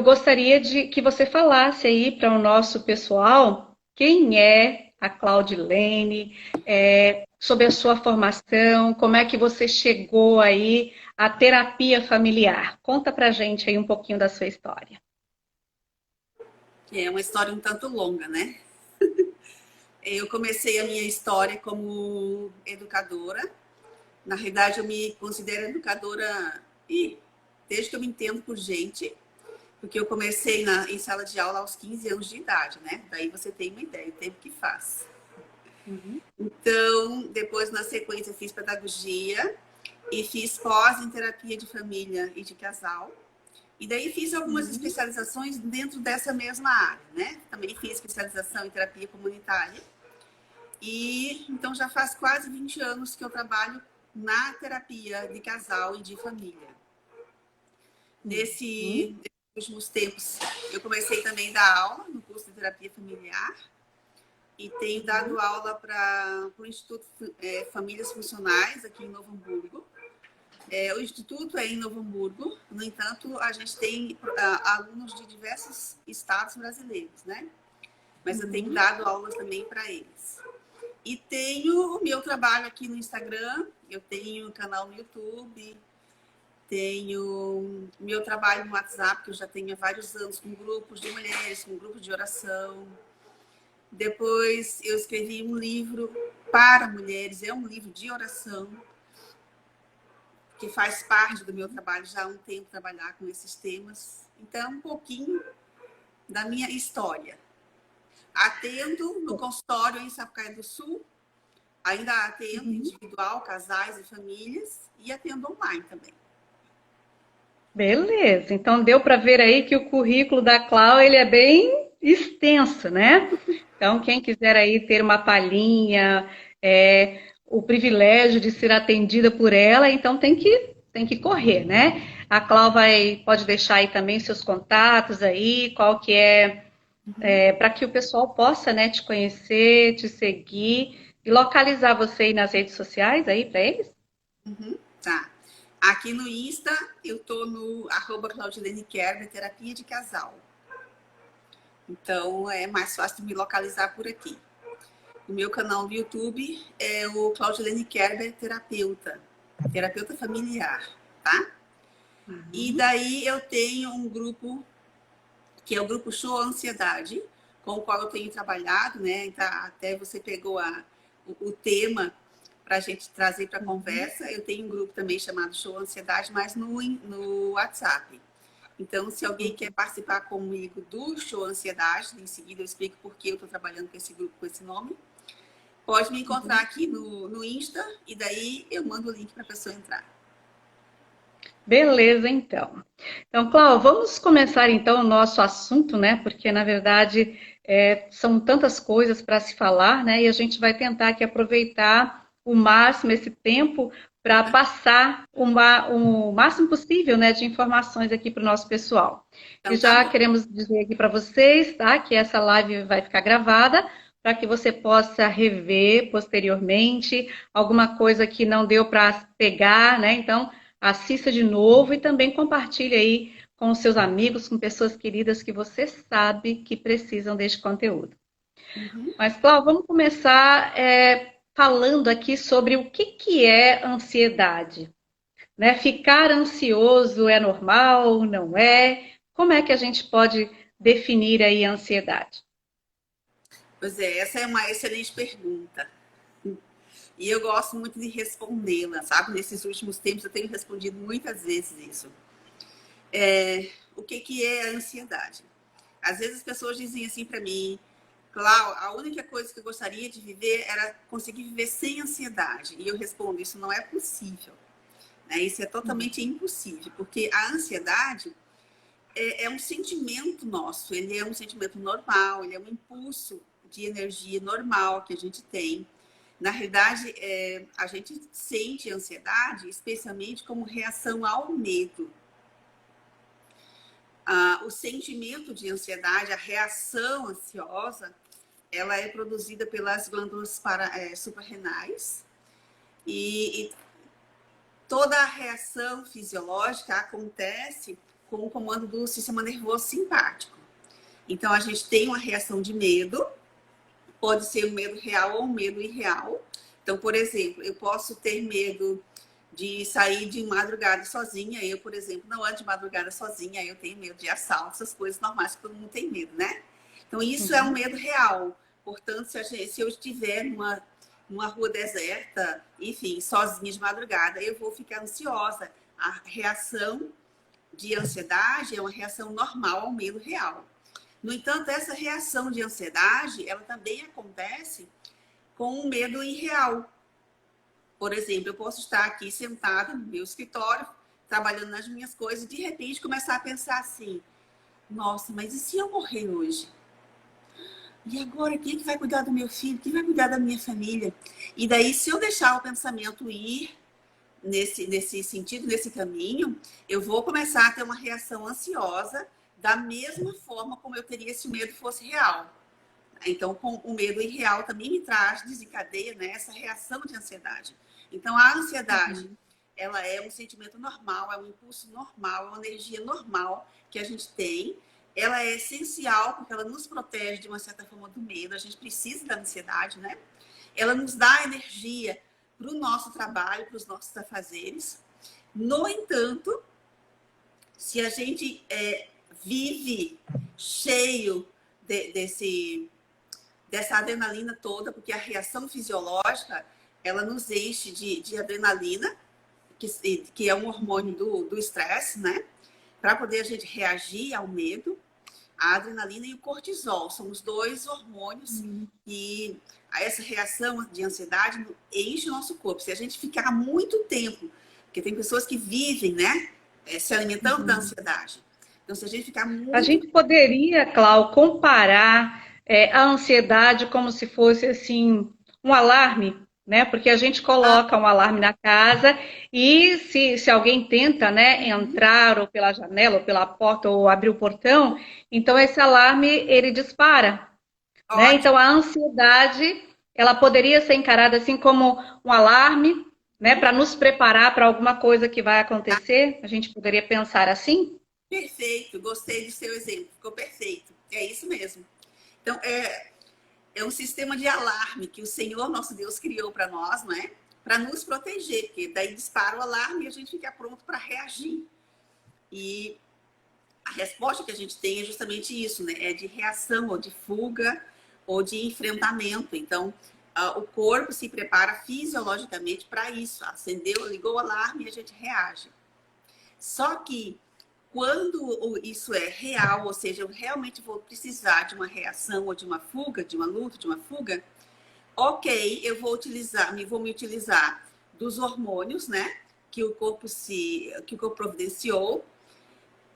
gostaria de que você falasse aí para o nosso pessoal quem é a Claudilene, sobre a sua formação, como é que você chegou aí à terapia familiar. Conta pra gente aí um pouquinho da sua história. É uma história um tanto longa, né? Eu comecei a minha história como educadora. Na realidade, eu me considero educadora desde que eu me entendo por gente, porque eu comecei em sala de aula aos 15 anos de idade, né? Daí você tem uma ideia do tempo que faz. Uhum, Então, depois, na sequência, fiz pedagogia e fiz pós em terapia de família e de casal. E daí fiz algumas uhum, especializações dentro dessa mesma área, né? Também fiz especialização em terapia comunitária. E então já faz quase 20 anos que eu trabalho na terapia de casal e de família. uhum, Nesses últimos tempos, eu comecei também a dar aula no curso de terapia familiar e tenho dado uhum, aula para o Instituto Famílias Funcionais aqui em Novo Hamburgo. O Instituto é em Novo Hamburgo, no entanto, a gente tem alunos de diversos estados brasileiros, né? Mas eu tenho uhum. dado aulas também para eles. E tenho o meu trabalho aqui no Instagram, eu tenho um canal no YouTube, tenho meu trabalho no WhatsApp, que eu já tenho há vários anos, com grupos de mulheres, com grupos de oração. Depois eu escrevi um livro para mulheres, é um livro de oração, que faz parte do meu trabalho já há um tempo trabalhar com esses temas. Então, um pouquinho da minha história. Atendo no consultório em Sapucaia do Sul, ainda atendo Uhum. individual, casais e famílias, e atendo online também. Beleza, então deu para ver aí que o currículo da Clau ele é bem extenso, né? Então, quem quiser aí ter uma palhinha, o privilégio de ser atendida por ela, então tem que correr, né? A Clau pode deixar aí também seus contatos aí, qual que para que o pessoal possa, né, te conhecer, te seguir e localizar você aí nas redes sociais aí para eles. Uhum, tá. Aqui no Insta, eu tô no @claudilene_kerber, terapia de casal. Então, é mais fácil de me localizar por aqui. O meu canal no YouTube é o Claudilene Kerber Terapeuta, terapeuta familiar, tá? E Uhum. daí eu tenho um grupo, que é o grupo Show Ansiedade, com o qual eu tenho trabalhado, né? Então, até você pegou o tema para a gente trazer para a Uhum. conversa. Eu tenho um grupo também chamado Show Ansiedade, mas no WhatsApp. Então, se alguém quer participar comigo do Show Ansiedade, em seguida eu explico por que eu estou trabalhando com esse grupo, com esse nome, pode me encontrar Uhum. aqui no Insta e daí eu mando o link para a pessoa entrar. Beleza, então. Então, Cláudio, vamos começar então o nosso assunto, né? Porque na verdade são tantas coisas para se falar, né? E a gente vai tentar aqui aproveitar o máximo esse tempo para passar o máximo possível, né, de informações aqui para o nosso pessoal. E Então, tá já bom. queremos dizer aqui para vocês, tá? Que essa live vai ficar gravada para que você possa rever posteriormente alguma coisa que não deu para pegar, né? Então assista de novo e também compartilhe aí com os seus amigos, com pessoas queridas que você sabe que precisam deste conteúdo. Uhum. Mas, Cláudio, vamos começar falando aqui sobre o que é ansiedade. Né? Ficar ansioso é normal, não é? Como é que a gente pode definir aí a ansiedade? Pois é, essa é uma excelente pergunta. E eu gosto muito de respondê-la, sabe? Nesses últimos tempos eu tenho respondido muitas vezes isso. O que é a ansiedade? Às vezes as pessoas dizem assim para mim, Clau, a única coisa que eu gostaria de viver era conseguir viver sem ansiedade. E eu respondo, isso não é possível. Né? Isso é totalmente impossível, porque a ansiedade é um sentimento nosso, ele é um sentimento normal, ele é um impulso de energia normal que a gente tem. Na realidade, a gente sente ansiedade, especialmente como reação ao medo. O sentimento de ansiedade, a reação ansiosa, ela é produzida pelas glândulas suprarrenais e toda a reação fisiológica acontece com o comando do sistema nervoso simpático. Então, a gente tem uma reação de medo, pode ser um medo real ou um medo irreal. Então, por exemplo, eu posso ter medo de sair de madrugada sozinha. Eu, por exemplo, não ando de madrugada sozinha, eu tenho medo de assalto, essas coisas normais que todo mundo tem medo, né? Então, isso é um medo real. Portanto, se eu estiver numa rua deserta, enfim, sozinha de madrugada, eu vou ficar ansiosa. A reação de ansiedade é uma reação normal ao medo real. No entanto, essa reação de ansiedade, ela também acontece com o medo irreal. Por exemplo, eu posso estar aqui sentada no meu escritório, trabalhando nas minhas coisas, e de repente começar a pensar assim, nossa, mas e se eu morrer hoje? E agora, quem é que vai cuidar do meu filho? Quem vai cuidar da minha família? E daí, se eu deixar o pensamento ir nesse sentido, nesse caminho, eu vou começar a ter uma reação ansiosa da mesma forma como eu teria se o medo fosse real. Então, o medo irreal também me traz, desencadeia, né, essa reação de ansiedade. Então, a ansiedade, ela é um sentimento normal, é um impulso normal, é uma energia normal que a gente tem. Ela é essencial porque ela nos protege de uma certa forma do medo. A gente precisa da ansiedade, né? Ela nos dá energia para o nosso trabalho, para os nossos afazeres. No entanto, se a gente vive cheio dessa adrenalina toda, porque a reação fisiológica, ela nos enche de adrenalina, que é um hormônio do estresse, né? Para poder a gente reagir ao medo. A adrenalina e o cortisol são os dois hormônios que essa reação de ansiedade enche o nosso corpo. Se a gente ficar muito tempo, porque tem pessoas que vivem, né, se alimentando da ansiedade. Então, se a gente ficar muito... A gente poderia, Clau, comparar a ansiedade como se fosse, assim, um alarme, né? Porque a gente coloca um alarme na casa e se alguém tenta, né, entrar ou pela janela, ou pela porta, ou abrir o portão, então esse alarme, ele dispara, né? Então a ansiedade, ela poderia ser encarada assim como um alarme, né, para nos preparar para alguma coisa que vai acontecer. A gente poderia pensar assim? Perfeito, gostei do seu exemplo, ficou perfeito. É isso mesmo. Então, é um sistema de alarme que o Senhor, nosso Deus, criou para nós, não é? Para nos proteger, porque daí dispara o alarme e a gente fica pronto para reagir. E a resposta que a gente tem é justamente isso, né? É de reação, ou de fuga, ou de enfrentamento. Então, o corpo se prepara fisiologicamente para isso. Acendeu, ligou o alarme e a gente reage. Só que quando isso é real, ou seja, eu realmente vou precisar de uma reação ou de uma fuga, de uma luta, de uma fuga, ok, eu vou me utilizar dos hormônios, né, que o corpo providenciou,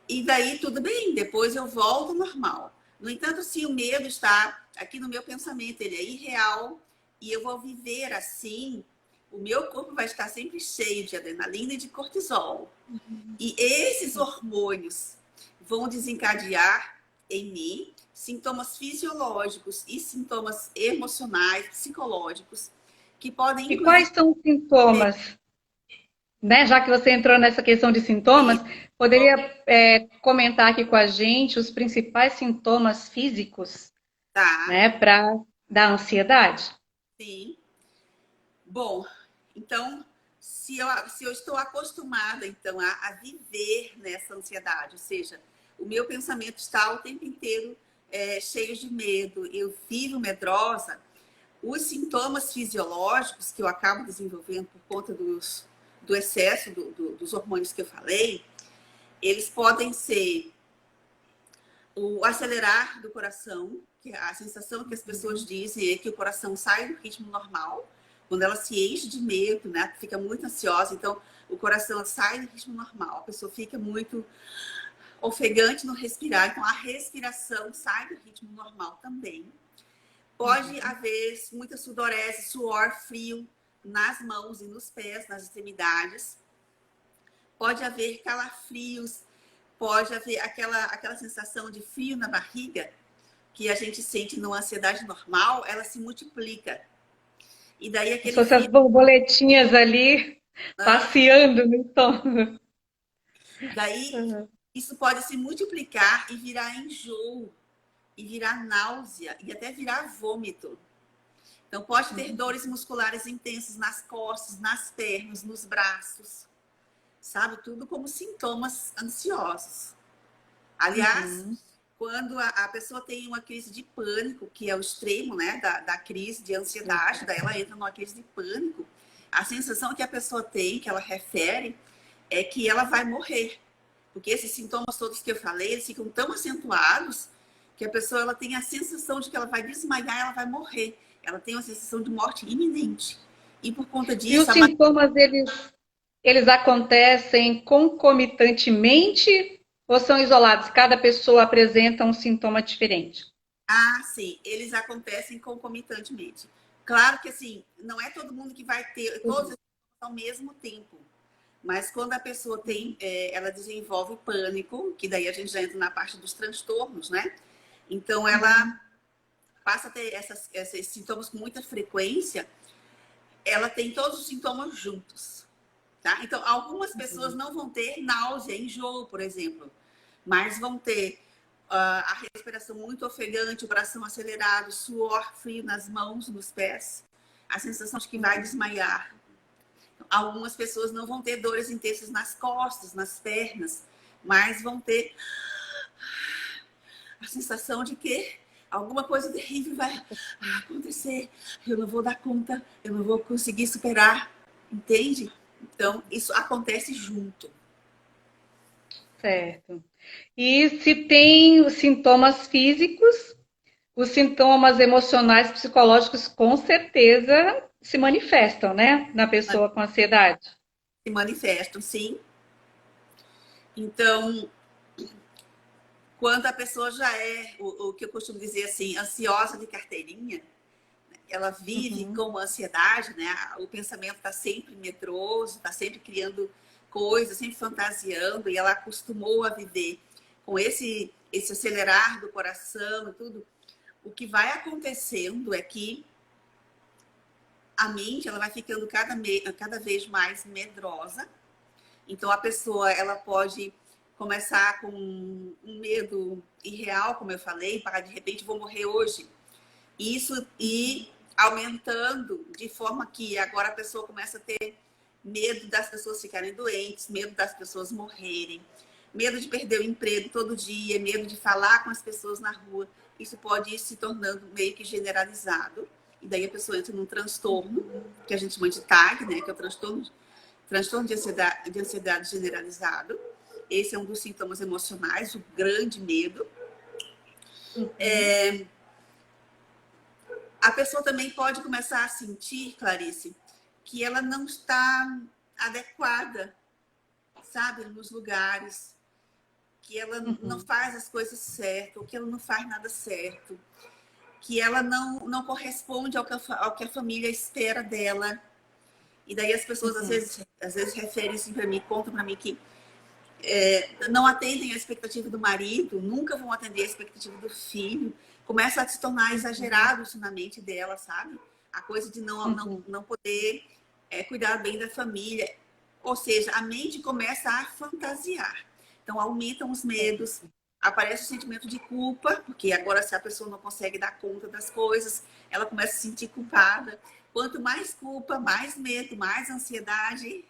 e daí tudo bem, depois eu volto ao normal. No entanto, se o medo está aqui no meu pensamento, ele é irreal, e eu vou viver assim, o meu corpo vai estar sempre cheio de adrenalina e de cortisol. E esses hormônios vão desencadear em mim sintomas fisiológicos e sintomas emocionais, psicológicos, que podem... E quais são os sintomas? Né? Já que você entrou nessa questão de sintomas, poderia comentar aqui com a gente os principais sintomas físicos, né, da ansiedade? Sim. Bom, então, se eu estou acostumada, então, a viver nessa ansiedade, ou seja, o meu pensamento está o tempo inteiro cheio de medo, eu vivo medrosa, os sintomas fisiológicos que eu acabo desenvolvendo por conta do excesso dos hormônios que eu falei, eles podem ser o acelerar do coração, que a sensação que as pessoas dizem é que o coração sai do ritmo normal, quando ela se enche de medo, né, fica muito ansiosa, então o coração sai do ritmo normal, a pessoa fica muito ofegante no respirar, então a respiração sai do ritmo normal também. Pode haver muita sudorese, suor frio nas mãos e nos pés, nas extremidades. Pode haver calafrios, pode haver aquela sensação de frio na barriga que a gente sente numa ansiedade normal, ela se multiplica. E daí aquele Como se fossem as borboletinhas ali passeando no estômago. Daí isso pode se multiplicar e virar enjoo, e virar náusea, e até virar vômito. Então, pode ter dores musculares intensas nas costas, nas pernas, nos braços, sabe? Tudo como sintomas ansiosos. Aliás, quando a pessoa tem uma crise de pânico, que é o extremo, né, da crise de ansiedade, daí ela entra numa crise de pânico, a sensação que a pessoa tem, que ela refere, é que ela vai morrer. Porque esses sintomas todos que eu falei, eles ficam tão acentuados que a pessoa ela tem a sensação de que ela vai desmaiar, ela vai morrer. Ela tem uma sensação de morte iminente. E por conta E os disso... sintomas, eles acontecem concomitantemente ou são isolados? Cada pessoa apresenta um sintoma diferente? Ah, sim, eles acontecem concomitantemente. Claro que, assim, não é todo mundo que vai ter todos os sintomas ao mesmo tempo. Mas quando a pessoa tem, ela desenvolve pânico, que daí a gente já entra na parte dos transtornos, né? Então, ela passa a ter esses sintomas com muita frequência, ela tem todos os sintomas juntos, tá? Então, algumas pessoas não vão ter náusea, enjoo, por exemplo, mas vão ter a respiração muito ofegante, o coração acelerado, suor frio nas mãos, nos pés, a sensação de que vai desmaiar. Algumas pessoas não vão ter dores intensas nas costas, nas pernas, mas vão ter a sensação de que alguma coisa terrível vai acontecer. Eu não vou dar conta, eu não vou conseguir superar, entende? Então, isso acontece junto. Certo. E se tem os sintomas físicos, os sintomas emocionais, psicológicos, com certeza se manifestam, né, na pessoa com ansiedade. Se manifestam, sim. Então, quando a pessoa já é, o que eu costumo dizer assim, ansiosa de carteirinha, ela vive com ansiedade, né? O pensamento está sempre medroso, está sempre criando coisas, sempre fantasiando, e ela acostumou a viver com esse acelerar do coração e tudo. O que vai acontecendo é que a mente ela vai ficando cada vez mais medrosa. Então a pessoa ela pode começar com um medo irreal, como eu falei, para de repente vou morrer hoje. Isso e aumentando de forma que agora a pessoa começa a ter medo das pessoas ficarem doentes, medo das pessoas morrerem, medo de perder o emprego todo dia, medo de falar com as pessoas na rua. Isso pode ir se tornando meio que generalizado. E daí a pessoa entra num transtorno, que a gente chama de TAG, né? Que é o transtorno de ansiedade generalizado. Esse é um dos sintomas emocionais, o grande medo. A pessoa também pode começar a sentir, Clarice, que ela não está adequada, sabe, nos lugares, que ela não faz as coisas certas, ou que ela não faz nada certo, que ela não corresponde ao que a família espera dela. E daí as pessoas às vezes referem assim para mim, contam para mim que não atendem a expectativa do marido, nunca vão atender a expectativa do filho. Começa a se tornar exagerado isso na mente dela, sabe? A coisa de não poder cuidar bem da família. Ou seja, a mente começa a fantasiar. Então, aumentam os medos, aparece o sentimento de culpa, porque agora se a pessoa não consegue dar conta das coisas, ela começa a se sentir culpada. Quanto mais culpa, mais medo, mais ansiedade,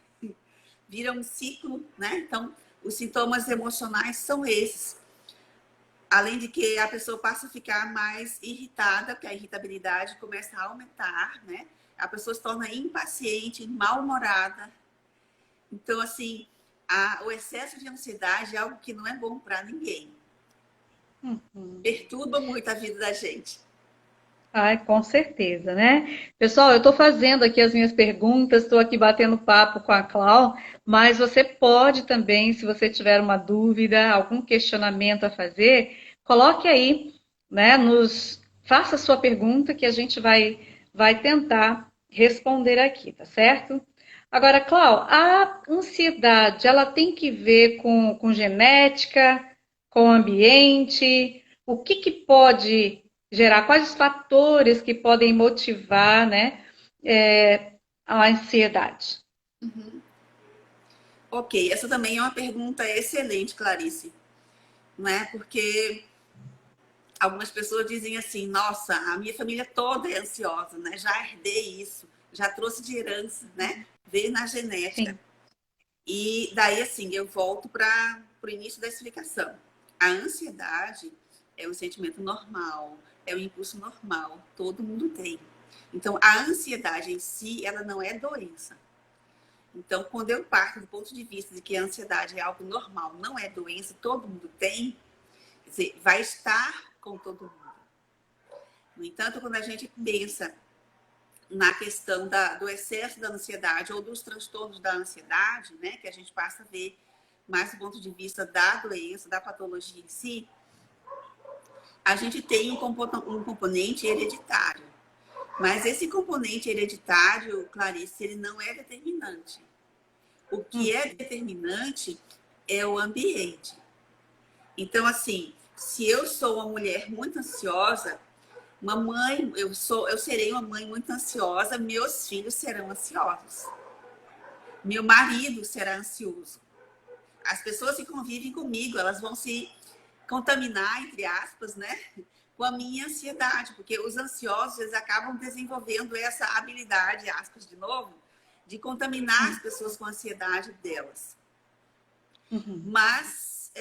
vira um ciclo, né? Então, os sintomas emocionais são esses. Além de que a pessoa passa a ficar mais irritada, porque a irritabilidade começa a aumentar, né? A pessoa se torna impaciente, mal-humorada. Então, assim, o excesso de ansiedade é algo que não é bom para ninguém. Perturba muito a vida da gente. Ai, com certeza, né? Pessoal, eu estou fazendo aqui as minhas perguntas, estou aqui batendo papo com a Clau, mas você pode também, se você tiver uma dúvida, algum questionamento a fazer, coloque aí, né? Faça a sua pergunta que a gente vai tentar responder aqui, tá certo? Agora, Clau, a ansiedade, ela tem que ver com genética, com ambiente? O que pode gerar, quais os fatores que podem motivar, né, a ansiedade? Ok, essa também é uma pergunta excelente, Clarice, não é? Porque algumas pessoas dizem assim, nossa, a minha família toda é ansiosa, né? Já herdei isso, já trouxe de herança, né? Veio na genética. Sim. E daí, assim, eu volto para o início da explicação. A ansiedade é um sentimento normal, é um impulso normal, todo mundo tem. Então, a ansiedade em si, ela não é doença. Então, quando eu parto do ponto de vista de que a ansiedade é algo normal, não é doença, todo mundo tem, quer dizer, vai estar com todo mundo. No entanto, quando a gente pensa na questão do excesso da ansiedade ou dos transtornos da ansiedade, né, que a gente passa a ver mais do ponto de vista da doença, da patologia em si, a gente tem um componente hereditário. Mas esse componente hereditário, Clarice, ele não é determinante. O que é determinante é o ambiente. Então, assim, se eu sou uma mulher muito ansiosa, eu serei uma mãe muito ansiosa, meus filhos serão ansiosos. Meu marido será ansioso. As pessoas que convivem comigo, elas vão se contaminar, entre aspas, né? Com a minha ansiedade, porque os ansiosos, eles acabam desenvolvendo essa habilidade, aspas de novo, de contaminar as pessoas com a ansiedade delas. Mas,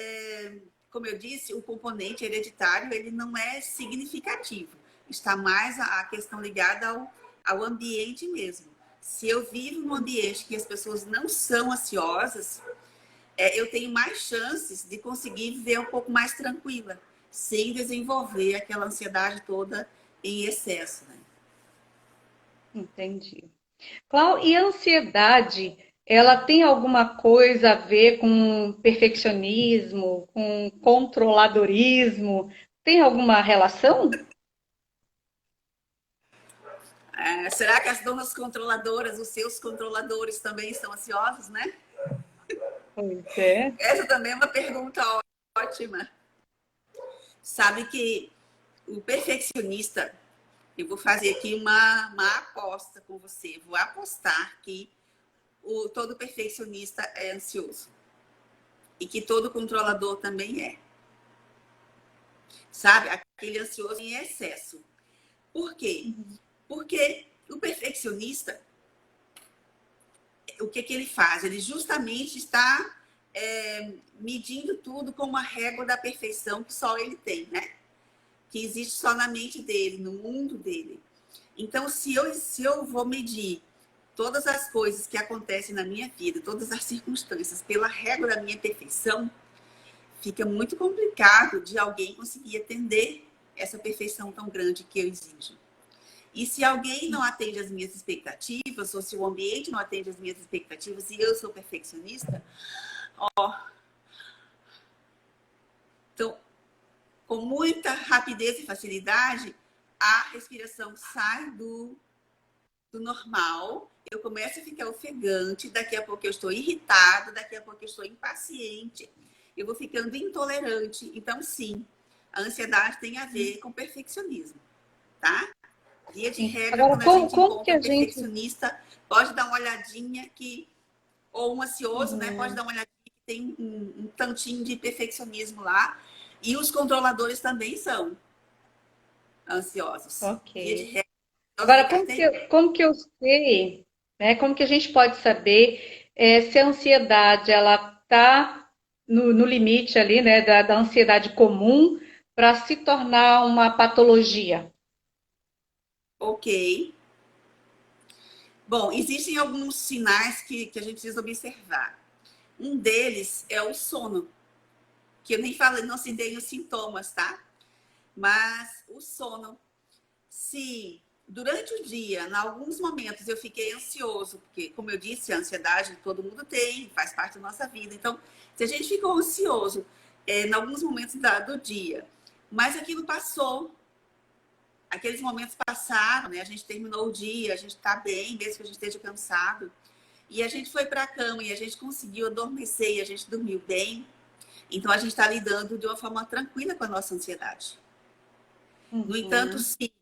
como eu disse, o componente hereditário, ele não é significativo. Está mais a questão ligada ao ambiente mesmo. Se eu vivo num ambiente que as pessoas não são ansiosas, eu tenho mais chances de conseguir viver um pouco mais tranquila, sem desenvolver aquela ansiedade toda em excesso, né? Entendi. Clau, e a ansiedade, ela tem alguma coisa a ver com perfeccionismo, com controladorismo? Tem alguma relação? Será que as donas controladoras, os seus controladores também estão ansiosos, né? Pois é. Essa também é uma pergunta ótima. Sabe que o perfeccionista, eu vou fazer aqui uma aposta com você. Vou apostar que todo perfeccionista é ansioso. E que todo controlador também é. Sabe? Aquele ansioso em excesso. Por quê? Porque o perfeccionista, o que ele faz? Ele justamente está medindo tudo com uma régua da perfeição que só ele tem, né? Que existe só na mente dele, no mundo dele. Então, se eu vou medir todas as coisas que acontecem na minha vida, todas as circunstâncias, pela régua da minha perfeição, fica muito complicado de alguém conseguir atender essa perfeição tão grande que eu exijo. E se alguém não atende às minhas expectativas, ou se o ambiente não atende às minhas expectativas e eu sou perfeccionista, então, com muita rapidez e facilidade, a respiração sai do normal, eu começo a ficar ofegante, daqui a pouco eu estou irritada, daqui a pouco eu estou impaciente, eu vou ficando intolerante. Então, sim, a ansiedade tem a ver com perfeccionismo, tá? Via de Sim. regra, Agora, quando a gente como que encontra a um gente. perfeccionista, pode dar uma olhadinha que, ou um ansioso, né? Pode dar uma olhadinha que tem um tantinho de perfeccionismo lá. E os controladores também são ansiosos. Ok. Via de regra, ansiosos de Agora, carteirinha. como que eu sei, né? Como que a gente pode saber se a ansiedade ela está no limite ali, né, da ansiedade comum para se tornar uma patologia? Ok. Bom, existem alguns sinais que a gente precisa observar. Um deles é o sono, que eu nem falei, não citei os sintomas, tá? Mas o sono, se durante o dia, em alguns momentos, eu fiquei ansioso, porque, como eu disse, a ansiedade todo mundo tem, faz parte da nossa vida. Então, se a gente ficou ansioso em alguns momentos do dia, mas aquilo passou, aqueles momentos passaram, né? A gente terminou o dia, a gente está bem, mesmo que a gente esteja cansado. E a gente foi para a cama e a gente conseguiu adormecer e a gente dormiu bem. Então, a gente está lidando de uma forma tranquila com a nossa ansiedade. No entanto, Uhum. se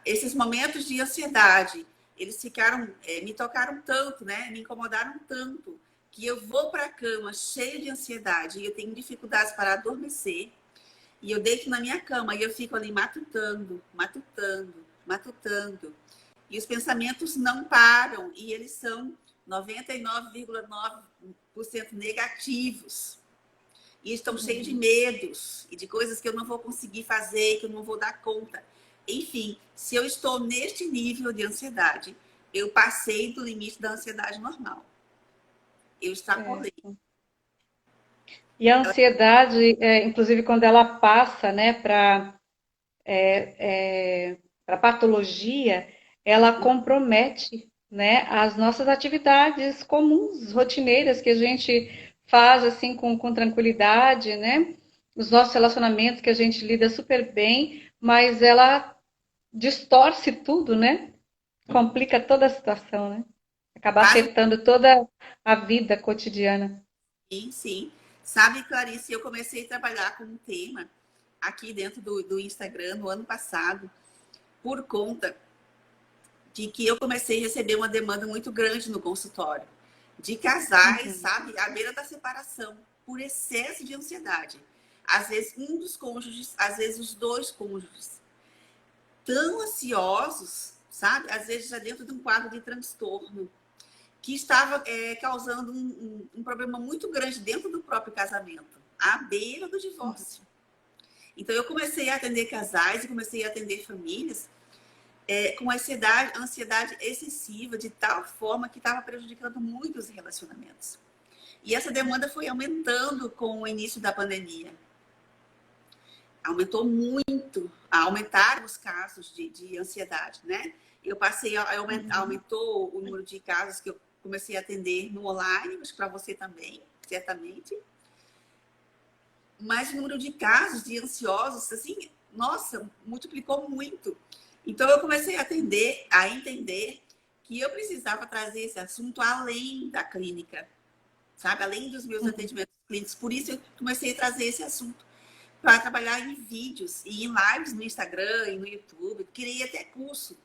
esses momentos de ansiedade, eles ficaram, me tocaram tanto, né? Me incomodaram tanto, que eu vou para a cama cheia de ansiedade e eu tenho dificuldades para adormecer, e eu deito na minha cama e eu fico ali matutando, matutando, matutando. E os pensamentos não param e eles são 99,9% negativos. E estão cheios de medos e de coisas que eu não vou conseguir fazer, que eu não vou dar conta. Enfim, se eu estou neste nível de ansiedade, eu passei do limite da ansiedade normal. Eu extrapolei. E a ansiedade, inclusive quando ela passa, né, para patologia, ela compromete, né, as nossas atividades comuns, rotineiras, que a gente faz assim com tranquilidade, né? Os nossos relacionamentos que a gente lida super bem, mas ela distorce tudo, né? Complica toda a situação, né? Acaba Faz afetando toda a vida cotidiana. sim, sim. Sabe, Clarice, eu comecei a trabalhar com um tema aqui dentro do Instagram no ano passado, por conta de que eu comecei a receber uma demanda muito grande no consultório, de casais, Uhum. sabe, à beira da separação, por excesso de ansiedade. Às vezes um dos cônjuges, às vezes os dois cônjuges, tão ansiosos, sabe, às vezes já dentro de um quadro de transtorno, que estava causando um problema muito grande dentro do próprio casamento, à beira do divórcio. Então, eu comecei a atender casais e comecei a atender famílias com ansiedade excessiva, de tal forma que estava prejudicando muito os relacionamentos. E essa demanda foi aumentando com o início da pandemia. Aumentou muito, aumentaram os casos de ansiedade, né? Eu passei, aumentou o número de casos que eu comecei a atender no online, mas para você também, certamente. Mas o número de casos de ansiosos, assim, nossa, multiplicou muito. Então eu comecei a entender que eu precisava trazer esse assunto além da clínica, sabe? Além dos meus atendimentos clínicos. Por isso eu comecei a trazer esse assunto para trabalhar em vídeos e em lives no Instagram e no YouTube. Criei até curso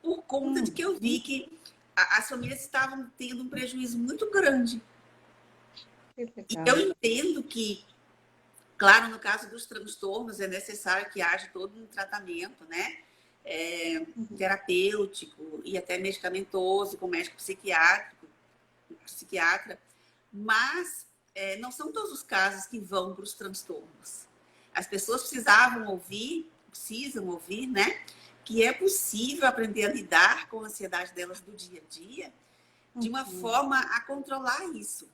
por conta de que eu vi que as famílias estavam tendo um prejuízo muito grande. E eu entendo que, claro, no caso dos transtornos, é necessário que haja todo um tratamento, né? Terapêutico e até medicamentoso, com médico psiquiatra, mas não são todos os casos que vão para os transtornos. As pessoas precisam ouvir, né? Que é possível aprender a lidar com a ansiedade delas do dia a dia de uma forma a controlar isso,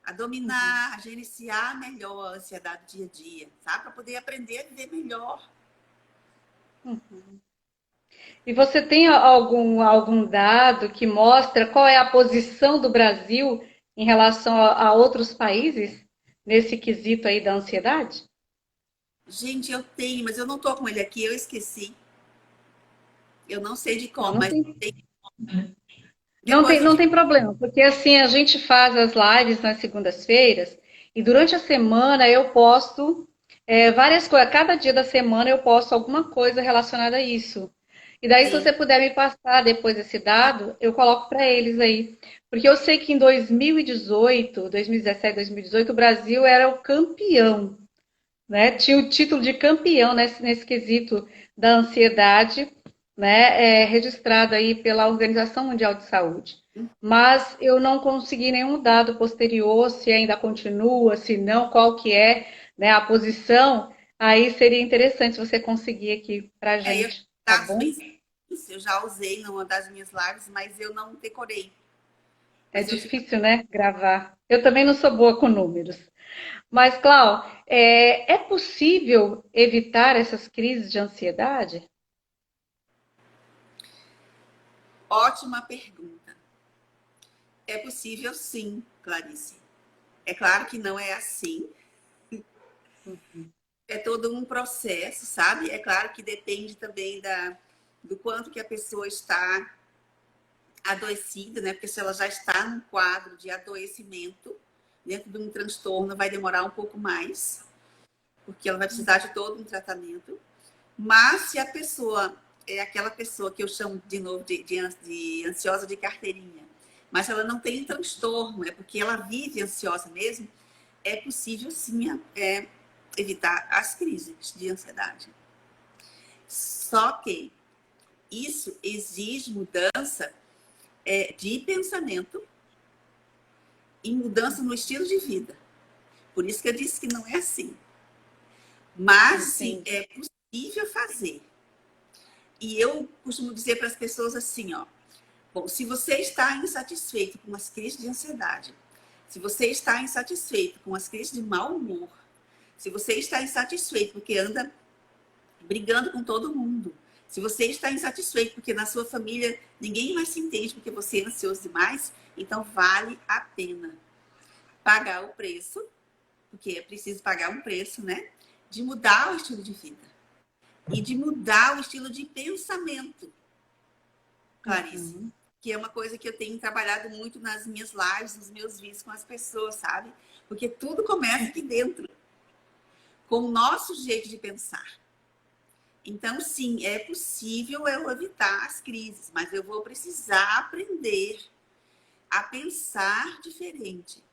a dominar, a gerenciar melhor a ansiedade do dia a dia, sabe? Para poder aprender a viver melhor. E você tem algum dado que mostra qual é a posição do Brasil em relação a outros países nesse quesito aí da ansiedade? Gente, eu tenho, mas eu não tô com ele aqui, eu esqueci. Eu não sei de Não, cor, mas tem. Depois eu não te... tem problema, porque assim a gente faz as lives nas segundas-feiras e durante a semana eu posto várias coisas. Cada dia da semana eu posto alguma coisa relacionada a isso. E daí, se Sim. você puder me passar depois esse dado, eu coloco para eles aí. Porque eu sei que em 2018, 2017, 2018, o Brasil era o campeão, né? Tinha o título de campeão nesse quesito da ansiedade, né? Registrado aí pela Organização Mundial de Saúde. Mas eu não consegui nenhum dado posterior, se ainda continua, se não, qual que é, né, a posição. Aí seria interessante se você conseguir aqui para a Eu gente, tá dados bom? bem simples, eu já usei numa das minhas lives, mas eu não decorei. É Mas eu te... difícil, né, gravar. Eu também não sou boa com números. Mas, Clau, é possível evitar essas crises de ansiedade? Ótima pergunta. É possível sim, Clarice. É claro que não é assim. É todo um processo, sabe? É claro que depende também do quanto que a pessoa está adoecida, né? Porque se ela já está num quadro de adoecimento, dentro de um transtorno, vai demorar um pouco mais, porque ela vai precisar de todo um tratamento. Mas se a pessoa é aquela pessoa que eu chamo de novo de ansiosa de carteirinha, mas ela não tem transtorno, é porque ela vive ansiosa mesmo, é possível sim evitar as crises de ansiedade. Só que isso exige mudança de pensamento e mudança no estilo de vida. Por isso que eu disse que não é assim. Mas, sim, é possível fazer. E eu costumo dizer para as pessoas assim, ó. Bom, se você está insatisfeito com as crises de ansiedade, se você está insatisfeito com as crises de mau humor, se você está insatisfeito porque anda brigando com todo mundo, se você está insatisfeito porque na sua família ninguém mais se entende porque você é ansioso demais, então vale a pena pagar o preço, porque é preciso pagar um preço, né? De mudar o estilo de vida e de mudar o estilo de pensamento, Clarice. Que é uma coisa que eu tenho trabalhado muito nas minhas lives, nos meus vídeos com as pessoas, sabe? Porque tudo começa aqui dentro, com o nosso jeito de pensar. Então, sim, é possível eu evitar as crises, mas eu vou precisar aprender a pensar diferente.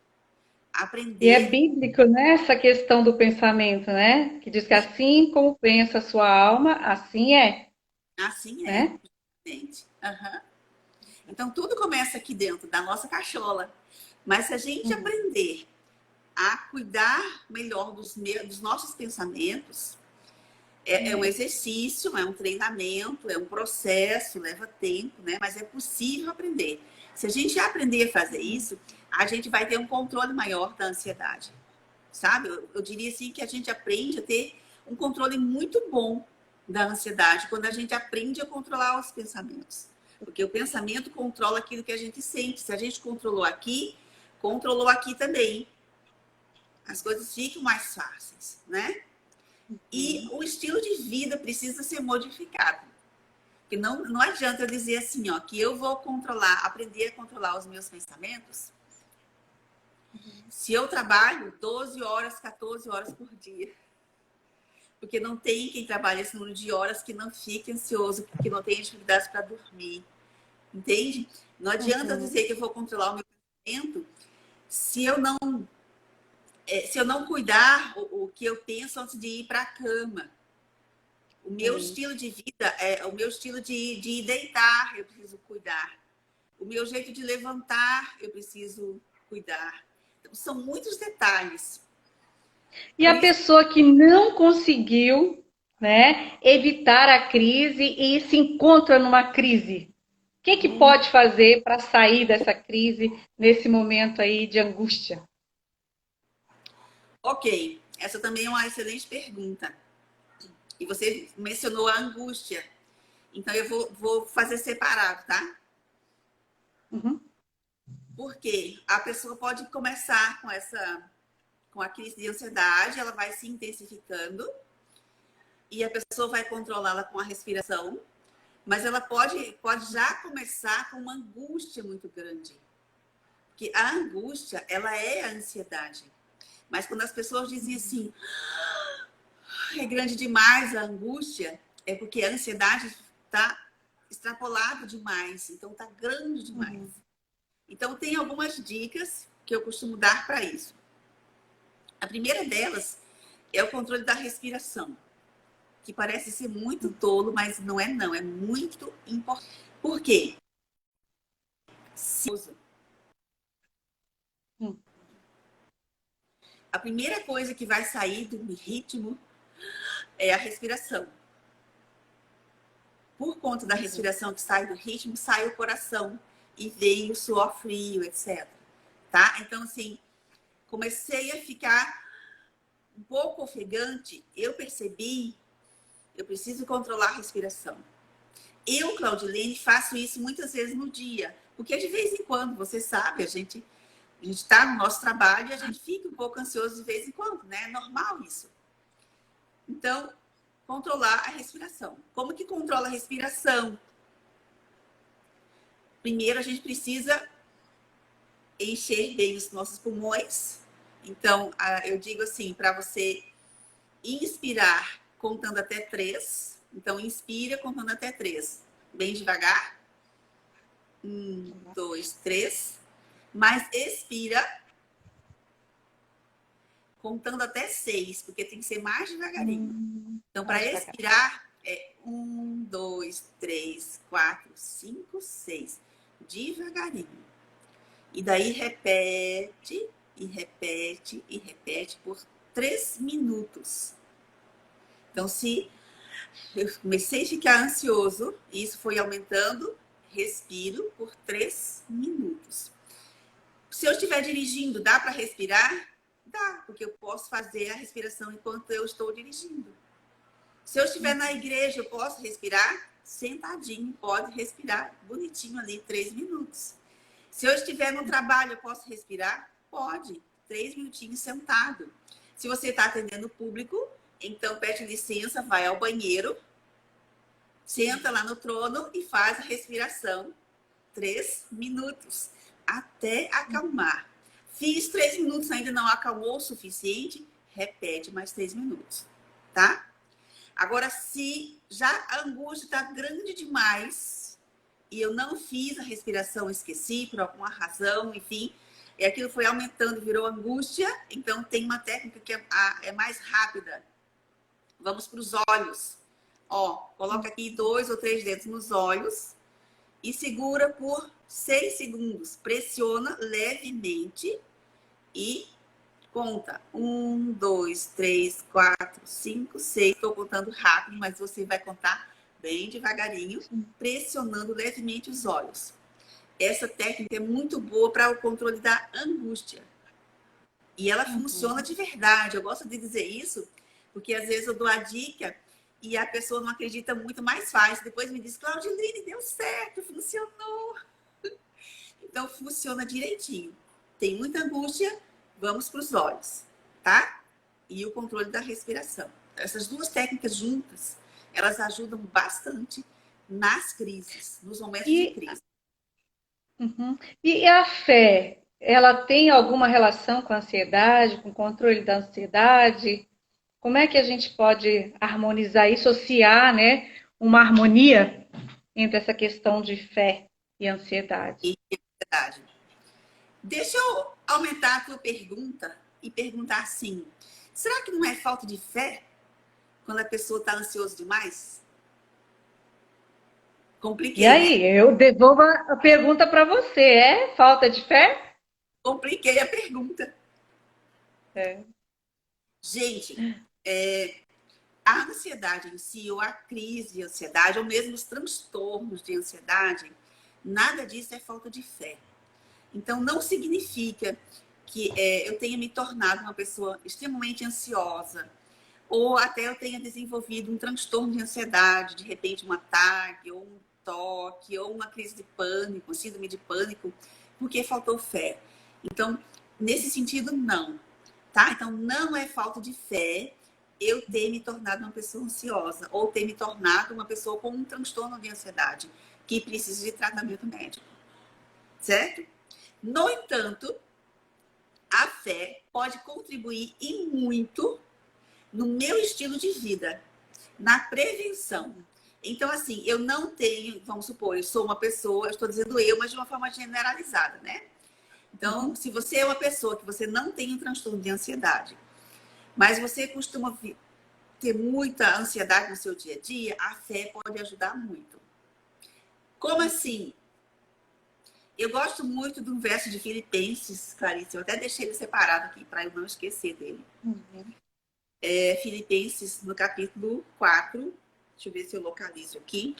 Aprender... E é bíblico, né, essa questão do pensamento, né? Que diz que assim como pensa a sua alma, assim é. Assim é, né? gente. Uhum. Então, tudo começa aqui dentro da nossa cachola. Mas se a gente aprender a cuidar melhor dos nossos pensamentos, é um exercício, é um treinamento, é um processo, leva tempo, né? Mas é possível aprender. Se a gente aprender a fazer isso, a gente vai ter um controle maior da ansiedade, sabe? Eu diria assim que a gente aprende a ter um controle muito bom da ansiedade quando a gente aprende a controlar os pensamentos. Porque o pensamento controla aquilo que a gente sente. Se a gente controlou aqui também. As coisas ficam mais fáceis, né? E o estilo de vida precisa ser modificado. Porque não adianta eu dizer assim, ó, que eu vou aprender a controlar os meus pensamentos, se eu trabalho 12 horas, 14 horas por dia. Porque não tem quem trabalhe esse número de horas que não fique ansioso, porque não tem dificuldades para dormir. Entende? Não adianta dizer que eu vou controlar o meu pensamento se eu não cuidar o que eu penso antes de ir para a cama. O meu estilo de vida, o meu estilo de deitar, eu preciso cuidar. O meu jeito de levantar, eu preciso cuidar. Então, são muitos detalhes. E a pessoa que não conseguiu, né, evitar a crise e se encontra numa crise, o que pode fazer para sair dessa crise nesse momento aí de angústia? Ok, essa também é uma excelente pergunta. E você mencionou a angústia. Então, eu vou fazer separado, tá? Porque a pessoa pode começar com a crise de ansiedade, ela vai se intensificando e a pessoa vai controlá-la com a respiração, mas ela pode já começar com uma angústia muito grande. Porque a angústia, ela é a ansiedade. Mas quando as pessoas dizem assim, é grande demais a angústia, é porque a ansiedade está extrapolada demais, então está grande demais. Então, tem algumas dicas que eu costumo dar para isso. A primeira delas é o controle da respiração, que parece ser muito tolo, mas não é não, é muito importante. Por quê? A primeira coisa que vai sair do ritmo é a respiração. Por conta da respiração que sai do ritmo, sai o coração e vem o suor frio, etc. Tá? Então, assim, comecei a ficar um pouco ofegante, eu percebi, eu preciso controlar a respiração. Eu, Claudilene, faço isso muitas vezes no dia, porque de vez em quando, você sabe, a gente está no nosso trabalho e a gente fica um pouco ansioso de vez em quando, né? É normal isso. Então, controlar a respiração. Como que controla a respiração? Primeiro, a gente precisa encher bem os nossos pulmões. Então, eu digo assim, para você inspirar contando até 3. Então, inspira contando até 3. Bem devagar. 2, 3. Mas expira contando até 6, porque tem que ser mais devagarinho. Então, para expirar, é 1, 2, 3, 4, 5, 6. Devagarinho. E daí repete, e repete, e repete por 3 minutos. Então, se eu comecei a ficar ansioso, e isso foi aumentando, respiro por 3 minutos. Se eu estiver dirigindo, dá para respirar? Dá, porque eu posso fazer a respiração enquanto eu estou dirigindo. Se eu estiver na igreja, eu posso respirar? Sentadinho, pode respirar bonitinho ali, 3 minutos. Se eu estiver no trabalho, eu posso respirar? Pode, 3 minutinhos sentado. Se você está atendendo o público, então pede licença, vai ao banheiro, senta lá no trono e faz a respiração 3 minutos, até acalmar. Fiz 3 minutos, ainda não acalmou o suficiente, repete mais 3 minutos, tá? Agora, se já a angústia está grande demais e eu não fiz a respiração, esqueci por alguma razão, enfim, e aquilo foi aumentando, virou angústia, então tem uma técnica que é mais rápida. Vamos para os olhos. Ó, coloca aqui 2 ou 3 dedos nos olhos e segura por 6 segundos. Pressiona levemente e conta. 1, 2, 3, 4, 5, 6. Estou contando rápido, mas você vai contar bem devagarinho, pressionando levemente os olhos. Essa técnica é muito boa para o controle da angústia. E ela funciona de verdade. Eu gosto de dizer isso, porque às vezes eu dou a dica e a pessoa não acredita muito, mas faz. Depois me diz, Claudiline, deu certo, funcionou. Então, funciona direitinho. Tem muita angústia, vamos para os olhos, tá? E o controle da respiração. Essas duas técnicas juntas, elas ajudam bastante nas crises, nos momentos de crise. E a fé, ela tem alguma relação com a ansiedade, com o controle da ansiedade? Como é que a gente pode harmonizar e associar, né, uma harmonia entre essa questão de fé e ansiedade? E ansiedade. Deixa eu aumentar a tua pergunta e perguntar assim: será que não é falta de fé quando a pessoa está ansiosa demais? Compliquei, E aí, né? eu devolvo a pergunta para você: é falta de fé? Compliquei a pergunta. É. Gente, a ansiedade em si, ou a crise de ansiedade, ou mesmo os transtornos de ansiedade, nada disso é falta de fé. Então, não significa que eu tenha me tornado uma pessoa extremamente ansiosa, ou até eu tenha desenvolvido um transtorno de ansiedade, de repente um ataque, ou um toque, ou uma crise de pânico, síndrome de pânico, porque faltou fé. Então, nesse sentido, não. Tá? Então, não é falta de fé eu ter me tornado uma pessoa ansiosa, ou ter me tornado uma pessoa com um transtorno de ansiedade, que precisa de tratamento médico. Certo? No entanto, a fé pode contribuir e muito no meu estilo de vida, na prevenção. Então, assim, eu não tenho, vamos supor, eu sou uma pessoa, eu estou dizendo eu, mas de uma forma generalizada, né? Então, se você é uma pessoa que você não tem um transtorno de ansiedade, mas você costuma ter muita ansiedade no seu dia a dia, a fé pode ajudar muito. Como assim? Eu gosto muito do verso de Filipenses, Clarice, eu até deixei ele separado aqui para eu não esquecer dele. Filipenses, no capítulo 4, deixa eu ver se eu localizo aqui,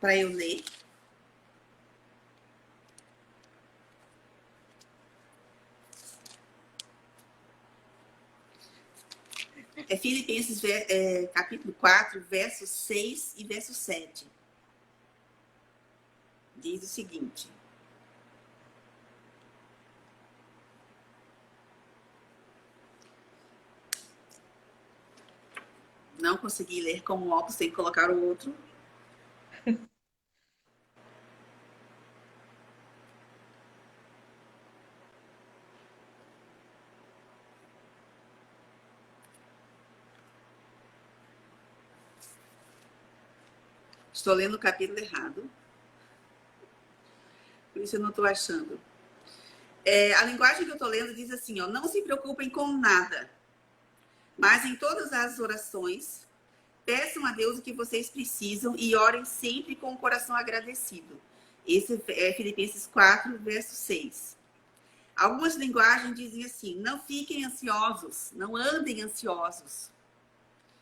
para eu ler. Filipenses, capítulo 4, versos 6 e verso 7. Diz o seguinte: não consegui ler com o óculos, tem que colocar o outro. Estou lendo o capítulo errado. isso eu não estou achando. A linguagem que eu estou lendo diz assim, ó, não se preocupem com nada, mas em todas as orações, peçam a Deus o que vocês precisam e orem sempre com o coração agradecido. Esse é Filipenses 4, verso 6. Algumas linguagens dizem assim, não fiquem ansiosos, não andem ansiosos,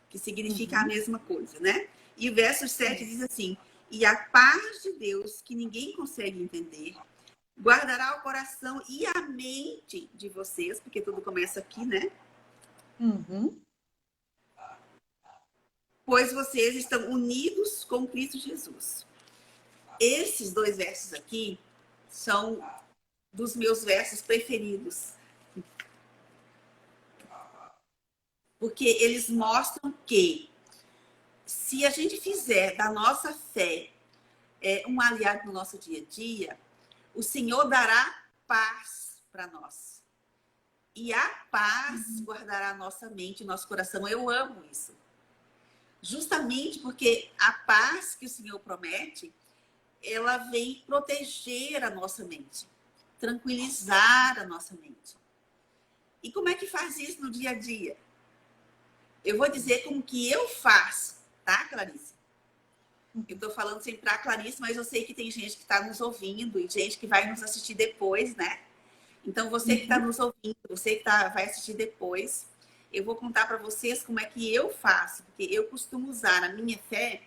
que significa a mesma coisa, né? E o verso 7 diz assim, e a paz de Deus, que ninguém consegue entender, guardará o coração e a mente de vocês, porque tudo começa aqui, né? Uhum. Pois vocês estão unidos com Cristo Jesus. Esses dois versos aqui são dos meus versos preferidos. Porque eles mostram que se a gente fizer da nossa fé um aliado no nosso dia a dia, o Senhor dará paz para nós. E a paz guardará a nossa mente, nosso coração. Eu amo isso. Justamente porque a paz que o Senhor promete, ela vem proteger a nossa mente, tranquilizar a nossa mente. E como é que faz isso no dia a dia? Eu vou dizer como que eu faço, tá, Clarice? Eu estou falando sempre para a Clarice, mas eu sei que tem gente que está nos ouvindo e gente que vai nos assistir depois, né? Então, você que está nos ouvindo, você que vai assistir depois, eu vou contar para vocês como é que eu faço, porque eu costumo usar a minha fé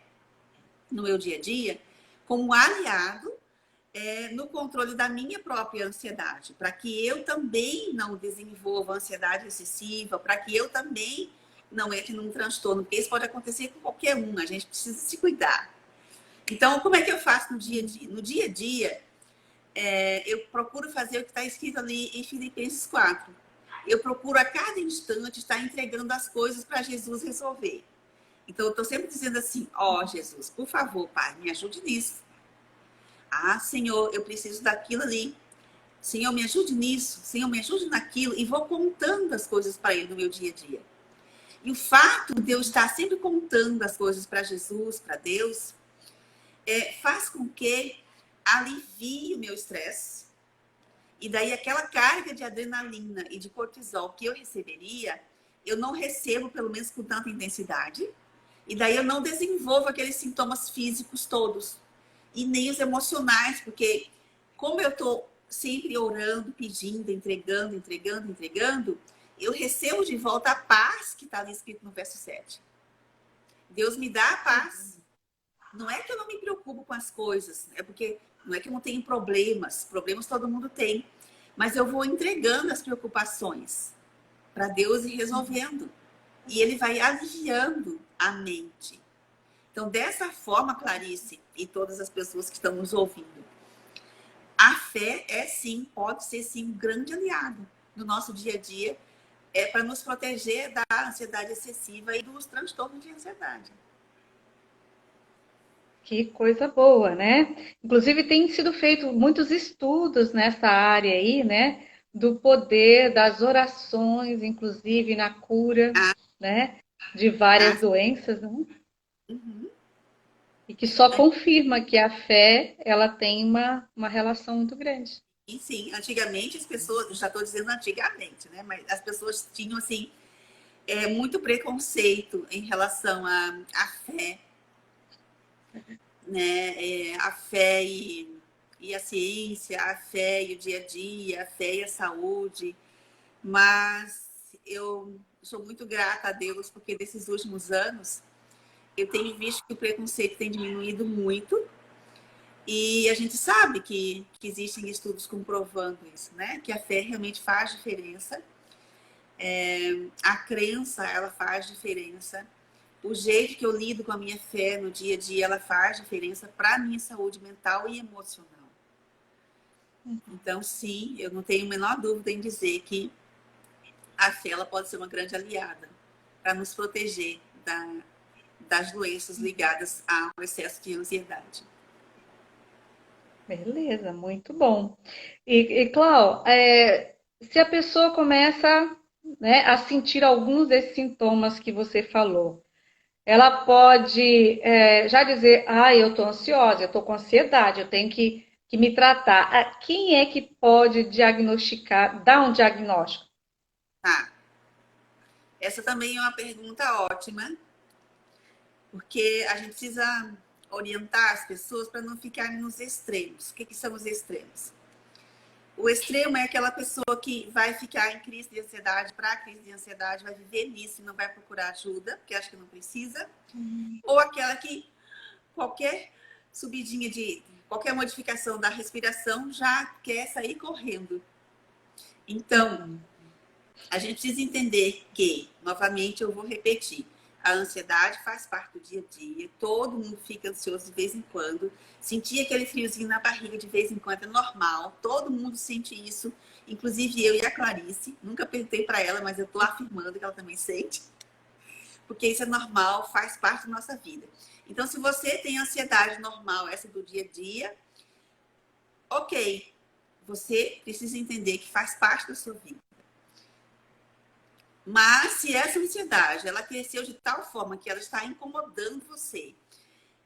no meu dia a dia como aliado no controle da minha própria ansiedade, para que eu também não desenvolva ansiedade excessiva, para que eu também não entre num transtorno, porque isso pode acontecer com qualquer um, a gente precisa se cuidar. Então, como é que eu faço no dia a dia? No dia a dia, eu procuro fazer o que está escrito ali em Filipenses 4. Eu procuro a cada instante estar entregando as coisas para Jesus resolver. Então, eu estou sempre dizendo assim, ó, Jesus, por favor, Pai, me ajude nisso. Ah, Senhor, eu preciso daquilo ali. Senhor, me ajude nisso. Senhor, me ajude naquilo. E vou contando as coisas para Ele no meu dia a dia. E o fato de eu estar sempre contando as coisas para Jesus, para Deus, faz com que alivie o meu estresse. E daí aquela carga de adrenalina e de cortisol que eu receberia, eu não recebo, pelo menos com tanta intensidade. E daí eu não desenvolvo aqueles sintomas físicos todos. E nem os emocionais, porque como eu estou sempre orando, pedindo, entregando, eu recebo de volta a paz que está ali escrito no verso 7. Deus me dá a paz. Não é que eu não me preocupo com as coisas, é porque não é que eu não tenho problemas todo mundo tem, mas eu vou entregando as preocupações para Deus e resolvendo. E Ele vai aliviando a mente. Então, dessa forma, Clarice e todas as pessoas que estão nos ouvindo, a fé sim, pode ser sim um grande aliado no nosso dia a dia, para nos proteger da ansiedade excessiva e dos transtornos de ansiedade. Que coisa boa, né? Inclusive, tem sido feito muitos estudos nessa área aí, né? Do poder das orações, inclusive na cura, né? De várias doenças, né? Uhum. E que só confirma que a fé, ela tem uma relação muito grande. E sim, antigamente as pessoas, já estou dizendo antigamente, né? Mas as pessoas tinham, assim, muito preconceito em relação à fé, né? A fé e a ciência, a fé e o dia a dia, a fé e a saúde. Mas eu sou muito grata a Deus, porque desses últimos anos eu tenho visto que o preconceito tem diminuído muito. E a gente sabe que existem estudos comprovando isso, né? Que a fé realmente faz diferença. A crença, ela faz diferença. O jeito que eu lido com a minha fé no dia a dia, ela faz diferença para a minha saúde mental e emocional. Então, sim, eu não tenho a menor dúvida em dizer que a fé, ela pode ser uma grande aliada para nos proteger das doenças ligadas ao excesso de ansiedade. Beleza, muito bom. E Clau, se a pessoa começa, né, a sentir alguns desses sintomas que você falou, ela pode já dizer, eu estou ansiosa, eu estou com ansiedade, eu tenho que que me tratar. Quem é que pode diagnosticar, dar um diagnóstico? Tá. Essa também é uma pergunta ótima, porque a gente precisa orientar as pessoas para não ficarem nos extremos. O que são os extremos? O extremo é aquela pessoa que vai ficar em crise de ansiedade, para crise de ansiedade, vai viver nisso e não vai procurar ajuda, porque acha que não precisa. Ou aquela que qualquer subidinha de qualquer modificação da respiração já quer sair correndo. Então, a gente precisa entender que, novamente, eu vou repetir, a ansiedade faz parte do dia a dia, todo mundo fica ansioso de vez em quando, sentir aquele friozinho na barriga de vez em quando é normal, todo mundo sente isso, inclusive eu e a Clarice, nunca perguntei para ela, mas eu estou afirmando que ela também sente, porque isso é normal, faz parte da nossa vida. Então, se você tem ansiedade normal, essa do dia a dia, ok, você precisa entender que faz parte da sua vida. Mas se essa ansiedade, ela cresceu de tal forma que ela está incomodando você,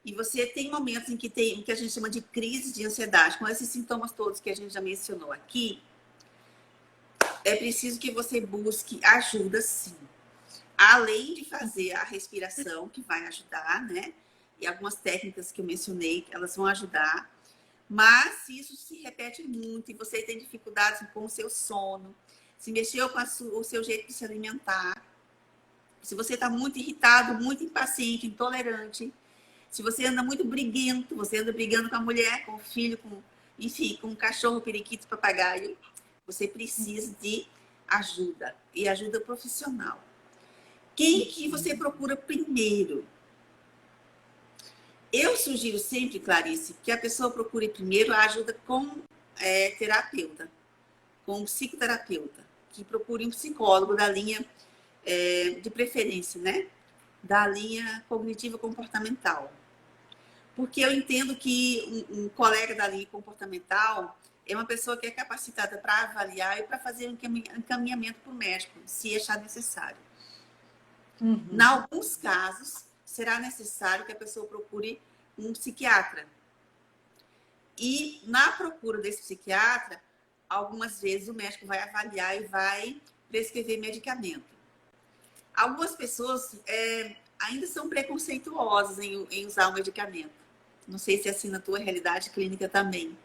e você tem momentos em que tem o que a gente chama de crise de ansiedade, com esses sintomas todos que a gente já mencionou aqui, é preciso que você busque ajuda, sim. Além de fazer a respiração, que vai ajudar, né? E algumas técnicas que eu mencionei, elas vão ajudar. Mas se isso se repete muito e você tem dificuldades com o seu sono, se mexeu com o seu jeito de se alimentar, se você está muito irritado, muito impaciente, intolerante, se você anda muito briguento, você anda brigando com a mulher, com o filho, enfim, com o cachorro, periquito, papagaio, você precisa de ajuda, e ajuda profissional. Quem que você procura primeiro? Eu sugiro sempre, Clarice, que a pessoa procure primeiro a ajuda com terapeuta, com um psicoterapeuta, que procure um psicólogo da linha, de preferência, né? Da linha cognitiva comportamental. Porque eu entendo que um colega da linha comportamental é uma pessoa que é capacitada para avaliar e para fazer um encaminhamento para o médico, se achar necessário. Em alguns casos, será necessário que a pessoa procure um psiquiatra. E na procura desse psiquiatra, algumas vezes o médico vai avaliar e vai prescrever medicamento. Algumas pessoas ainda são preconceituosas em usar o medicamento. Não sei se é assim na tua realidade clínica também.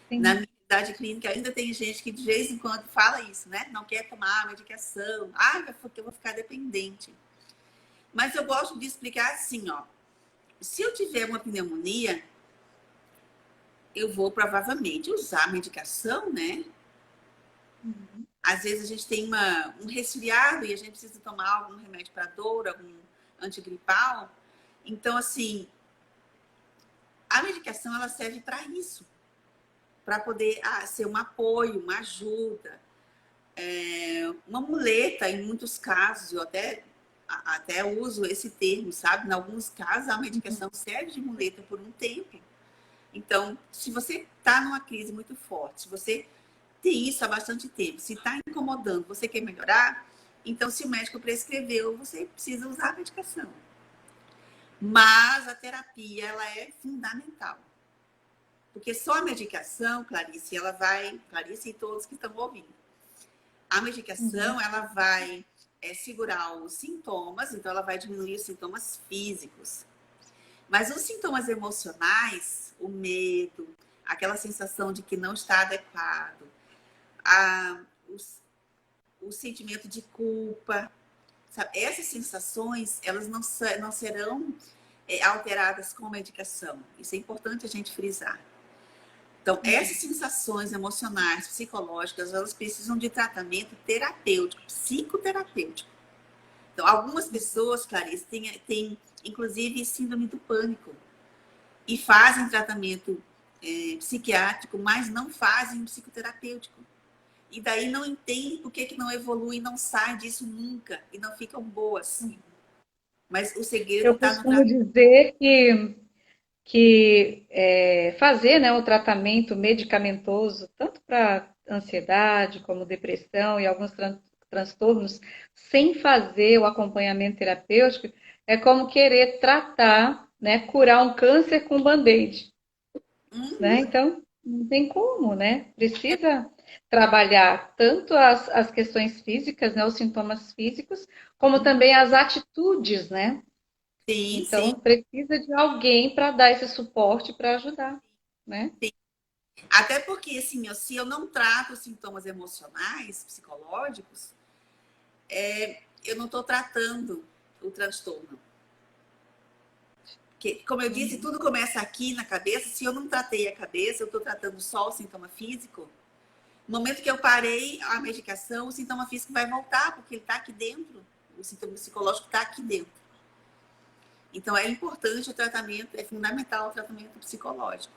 Sim. Na minha realidade clínica ainda tem gente que de vez em quando fala isso, né? Não quer tomar a medicação. Porque eu vou ficar dependente. Mas eu gosto de explicar assim, ó. Se eu tiver uma pneumonia, eu vou provavelmente usar a medicação, né? Às vezes a gente tem um resfriado e a gente precisa tomar algum remédio para dor, algum antigripal. Então, assim, a medicação ela serve para isso. Para poder ser um apoio, uma ajuda. Uma muleta, em muitos casos, eu até uso esse termo, sabe? Em alguns casos, a medicação serve de muleta por um tempo. Então, se você está numa crise muito forte, se você tem isso há bastante tempo, se está incomodando, você quer melhorar, então, se o médico prescreveu, você precisa usar a medicação. Mas a terapia, ela é fundamental. Porque só a medicação, Clarice, Clarice e todos que estão ouvindo, a medicação, ela vai segurar os sintomas, então ela vai diminuir os sintomas físicos. Mas os sintomas emocionais, o medo, aquela sensação de que não está adequado, o sentimento de culpa, sabe? Essas sensações, elas não serão alteradas com medicação. Isso é importante a gente frisar. Então, essas sensações emocionais, psicológicas, elas precisam de tratamento terapêutico, psicoterapêutico. Então, algumas pessoas, Clarice, têm inclusive síndrome do pânico e fazem tratamento psiquiátrico, mas não fazem psicoterapêutico. E daí não entendem por que não evolui, não sai disso nunca e não ficam boas. Mas o segredo está no tratamento. Eu costumo dizer que fazer, né, o tratamento medicamentoso, tanto para ansiedade como depressão e alguns transtornos, sem fazer o acompanhamento terapêutico, é como querer tratar, né, curar um câncer com band-aid. Né? Então, Não tem como, né? Precisa trabalhar tanto as questões físicas, né, os sintomas físicos, como também as atitudes, né? Sim, sim, Então, precisa de alguém para dar esse suporte para ajudar, né? sim. Até porque, assim, se eu não trato os sintomas emocionais, psicológicos, eu não estou tratando o transtorno. Porque, como eu disse, Uhum. tudo começa aqui na cabeça. Se eu não tratei a cabeça, eu estou tratando só o sintoma físico. No momento que eu parei a medicação, o sintoma físico vai voltar, porque ele está aqui dentro. O sintoma psicológico está aqui dentro. Então, é importante o tratamento, é fundamental o tratamento psicológico.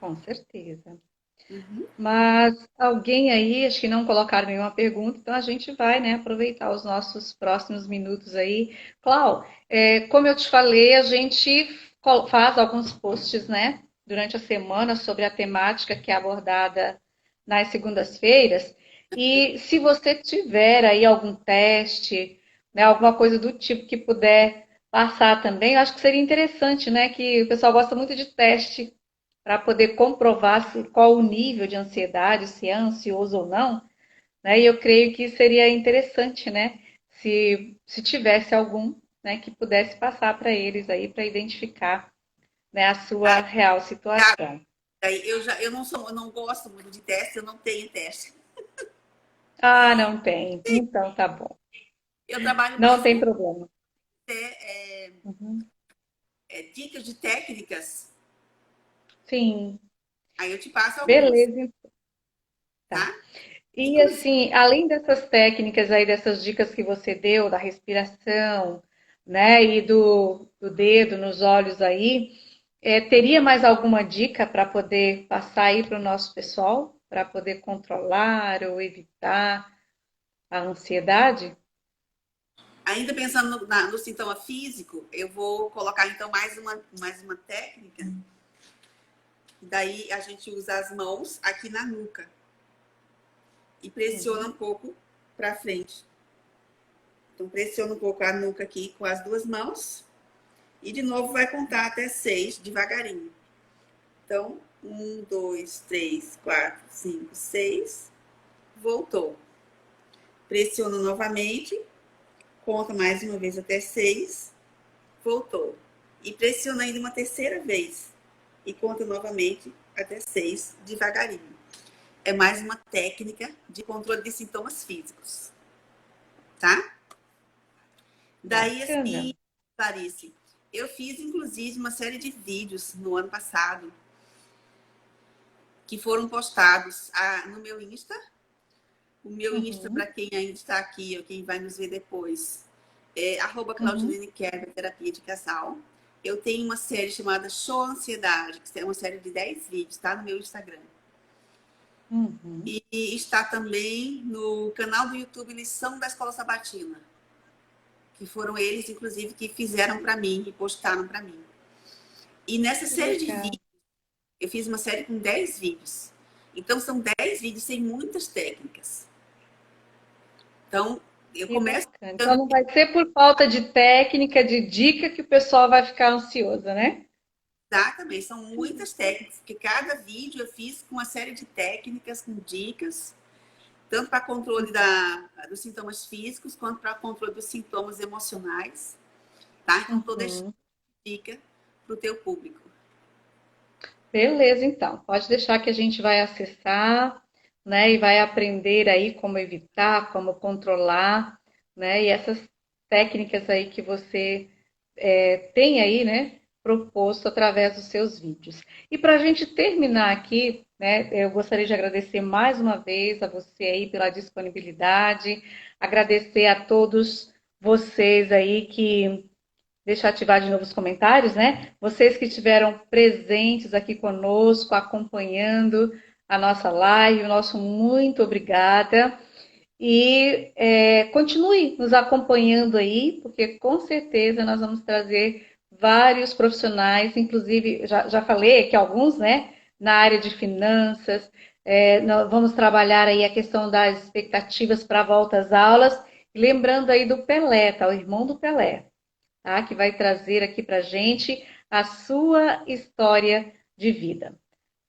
Com certeza. Uhum. Mas alguém aí, acho que não colocaram nenhuma pergunta, então a gente vai, né, aproveitar os nossos próximos minutos aí. Clau, como eu te falei, a gente faz alguns posts, né, durante a semana sobre a temática que é abordada nas segundas-feiras. E se você tiver aí algum teste, né, alguma coisa do tipo que puder passar também, eu acho que seria interessante, né, que o pessoal gosta muito de teste para poder comprovar qual o nível de ansiedade, se é ansioso ou não, né? E eu creio que seria interessante, né, se tivesse algum, né, que pudesse passar para eles aí para identificar, né, a sua real situação. Aí eu não gosto muito de teste, eu não tenho teste. Ah, não tem. Então tá bom. Eu trabalho Não mais tem com problema. Uhum. dicas de técnicas. Sim, Aí eu te passo algumas, beleza, tá. tá? E Inclusive, assim, além dessas técnicas aí, dessas dicas que você deu, da respiração, né, e do dedo nos olhos aí, teria mais alguma dica para poder passar aí para o nosso pessoal, para poder controlar ou evitar a ansiedade? ainda pensando no sintoma físico, eu vou colocar então mais uma técnica. Daí a gente usa as mãos aqui na nuca e pressiona um Uhum, pouco para frente. Então pressiona um pouco a nuca aqui com as duas mãos e de novo vai contar até 6 devagarinho. Então, 1, 2, 3, 4, 5, 6. Voltou. Pressiona novamente, conta mais uma vez até 6. Voltou. E pressiona ainda uma terceira vez. E conta novamente até 6, devagarinho. É mais uma técnica de controle de sintomas físicos, tá? Daí, assim, bacana. Clarice, eu fiz inclusive uma série de vídeos no ano passado que foram postados no meu Insta. O meu Insta, Uhum, para quem ainda está aqui ou quem vai nos ver depois, é uhum, @claudinene Kerber, terapia de casal. Eu tenho uma série chamada Show Ansiedade, que é uma série de 10 vídeos, tá? No meu Instagram. uhum. E está também no canal do YouTube Lição da Escola Sabatina, que foram eles, inclusive, que fizeram para mim e postaram para mim. E nessa Que série de legal. vídeos, eu fiz uma série com 10 vídeos. Então, são 10 vídeos sem muitas técnicas. Então, eu Que começo bacana. Então não vai ser por falta de técnica, de dica que o pessoal vai ficar ansioso, né? exatamente, são muitas técnicas, porque cada vídeo eu fiz com uma série de técnicas, com dicas, tanto para controle dos sintomas físicos, quanto para controle dos sintomas emocionais, tá? Então, estou deixando Uhum. dica para o teu público. Beleza, então. Pode deixar que a gente vai acessar, né, e vai aprender aí como evitar, como controlar, né, e essas técnicas aí que você tem aí, né, proposto através dos seus vídeos. E para a gente terminar aqui, né, eu gostaria de agradecer mais uma vez a você aí pela disponibilidade, agradecer a todos vocês aí que deixa eu ativar de novo os comentários, né? Vocês que estiveram presentes aqui conosco, acompanhando a nossa live, o nosso muito obrigada. E continue nos acompanhando aí, porque com certeza nós vamos trazer vários profissionais, inclusive, já falei que alguns, né, na área de finanças, nós vamos trabalhar aí a questão das expectativas para a volta às aulas, lembrando aí do Pelé, tá? O irmão do Pelé, tá? Que vai trazer aqui para a gente a sua história de vida.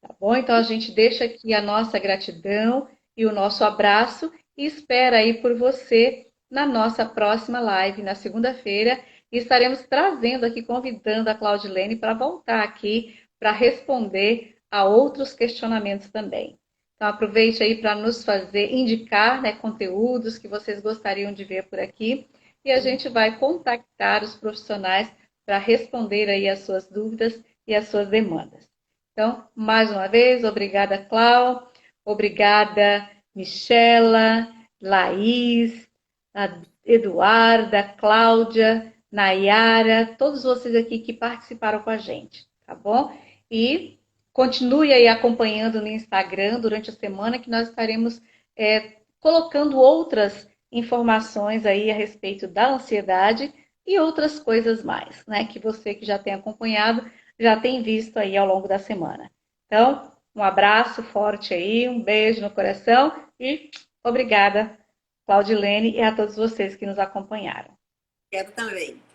Tá bom? Então a gente deixa aqui a nossa gratidão e o nosso abraço e espera aí por você na nossa próxima live na segunda-feira e estaremos trazendo aqui, convidando a Claudilene para voltar aqui para responder a outros questionamentos também. Então aproveite aí para nos fazer indicar, né, conteúdos que vocês gostariam de ver por aqui e a gente vai contactar os profissionais para responder aí as suas dúvidas e as suas demandas. Então, mais uma vez, obrigada, Clau, obrigada, Michela, Laís, a Eduarda, Cláudia, Nayara, todos vocês aqui que participaram com a gente, tá bom? E continue aí acompanhando no Instagram durante a semana que nós estaremos colocando outras informações aí a respeito da ansiedade e outras coisas mais, né? Que você que já tem acompanhado já tem visto aí ao longo da semana. Então, um abraço forte aí, um beijo no coração e obrigada, Claudilene, e a todos vocês que nos acompanharam. Quero também.